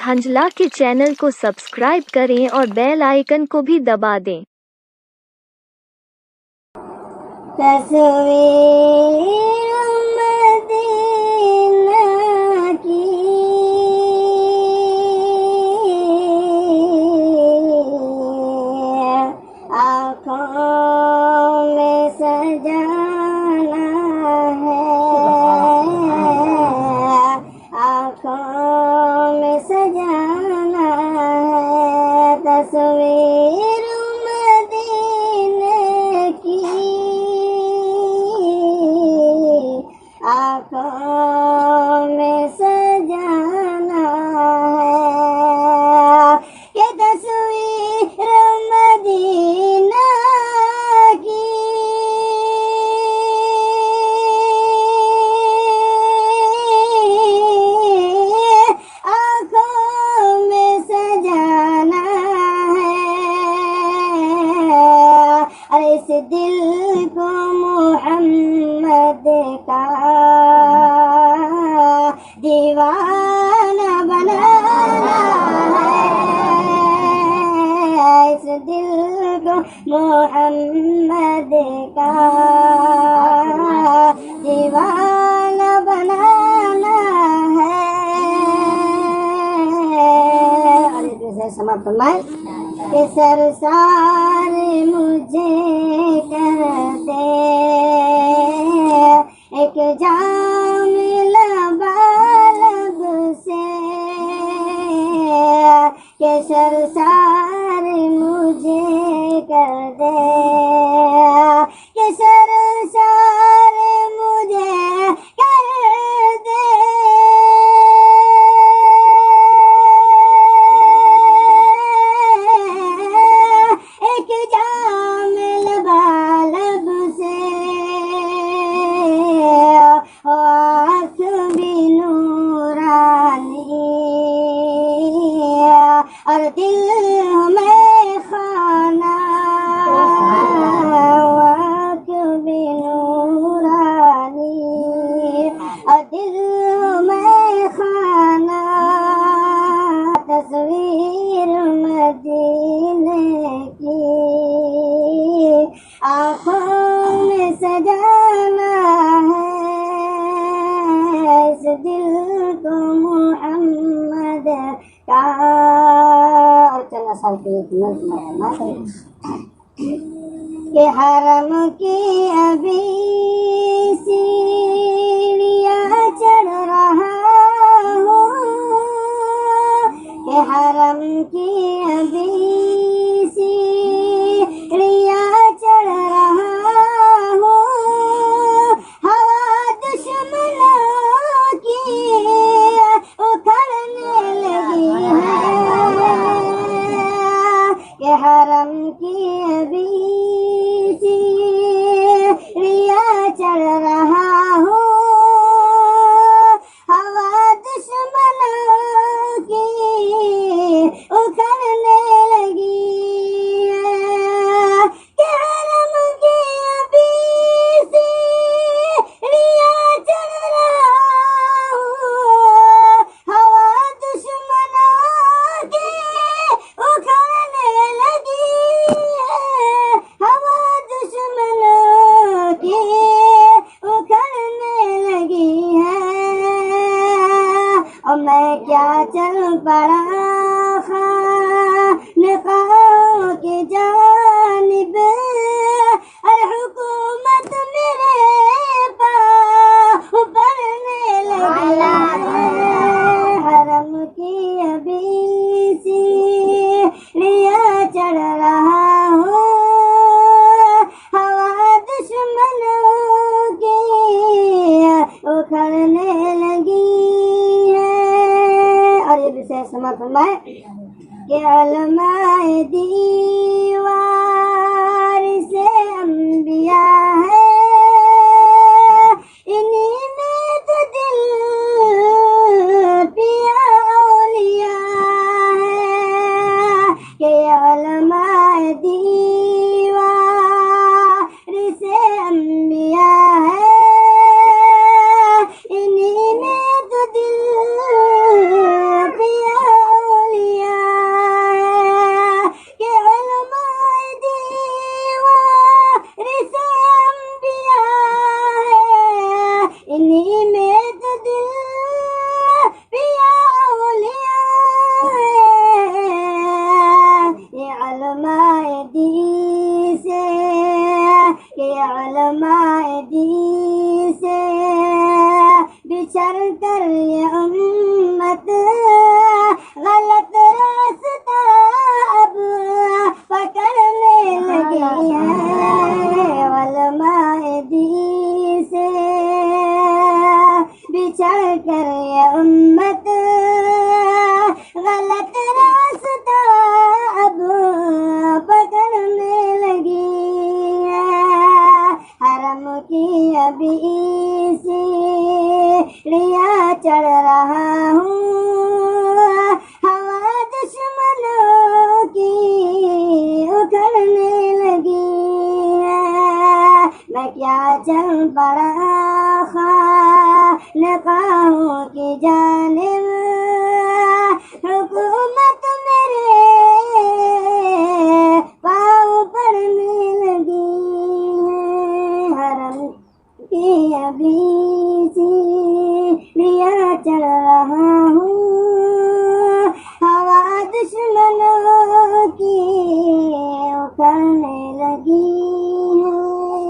حنجلہ کے چینل کو سبسکرائب کریں اور بیل آئیکن کو بھی دبا دیں۔ تصویر مدینہ کی آنکھوں میں سجانا ہے، آنکھوں میں سجانا ہے تصویر مدینہ کی، آنکھوں میں سجانا ہے یہ تصویر مدینہ کی، آنکھوں میں سجانا ہے، اور اس دل کو محمد کا دیوانہ بنانا ہے، اس دل کو محمد کا دیوانہ بنانا ہے۔ اور اسے سما فرمائے کہ سرسار مجھے کر دے ایک جام لبالب سے، کہ سرسار مجھے کر دے، کہ سرسار مجھے کر دے، ایک جام لبالب سے، آنکھ بھی نورانی اور دل میں خانہ، آنکھ بھی نورانی اور دل میں خانہ، تصویر مدینے کی آنکھوں میں سجانا ہے، اس دل کو محمد کا۔ اور چلا سال کے کہ حرم کی ابھی سیڑھیاں چڑھ رہا ہوں، کہ حرم کی ابھی سیڑھیاں چڑھ رہا ہوں، ہوا دشمنوں کی اکھڑنے لگی ہے، کہ حرم کی ابھی سیڑھیاں چڑھ رہا ہوں، ہوا دشمنوں کی اکھڑنے لگی ہے، کہ حرم کی ابھی سیڑھیاں چڑھ رہا ہوں، ہوا دشمنوں کی اکھڑنے لگی ہے، ہوا دشمنوں کی اکھڑنے لگی ہے، اور میں کیا چل پڑا خانقاہوں کی جانب، اور حکومت میرے پاؤں پڑنے لگی ہے، حرم کی ابھی سیڑھیاں چڑھ رہا ہوں، ہوا دشمنوں کی اکھڑنے لگی ہے۔ اور یہ بھی سما فرمائے کہ علماء دیوار سے انبیاء ہے، انہی میں تو دل پیا اولیاء ہے، کہ علماء دیوار سے انبیاء ہے، انہی میں تو دل پیا کر کر یہ امت غلط راستہ اب پکڑنے لگی ہے، علماء دین سے بچھڑ کر یہ امت غلط راستہ اب پکڑنے لگی ہے، حرم کی ابھی سیڑھیاں چڑھ رہا ہوں، ہوا دشمنوں کی اکھڑنے لگی ہے، میں کیا چل پڑا خانقاہوں کی جانب، حکومت میرے پاؤں پڑنے لگی ہے، حرم کی ابھی سیڑھیاں چڑھ رہا ہوں،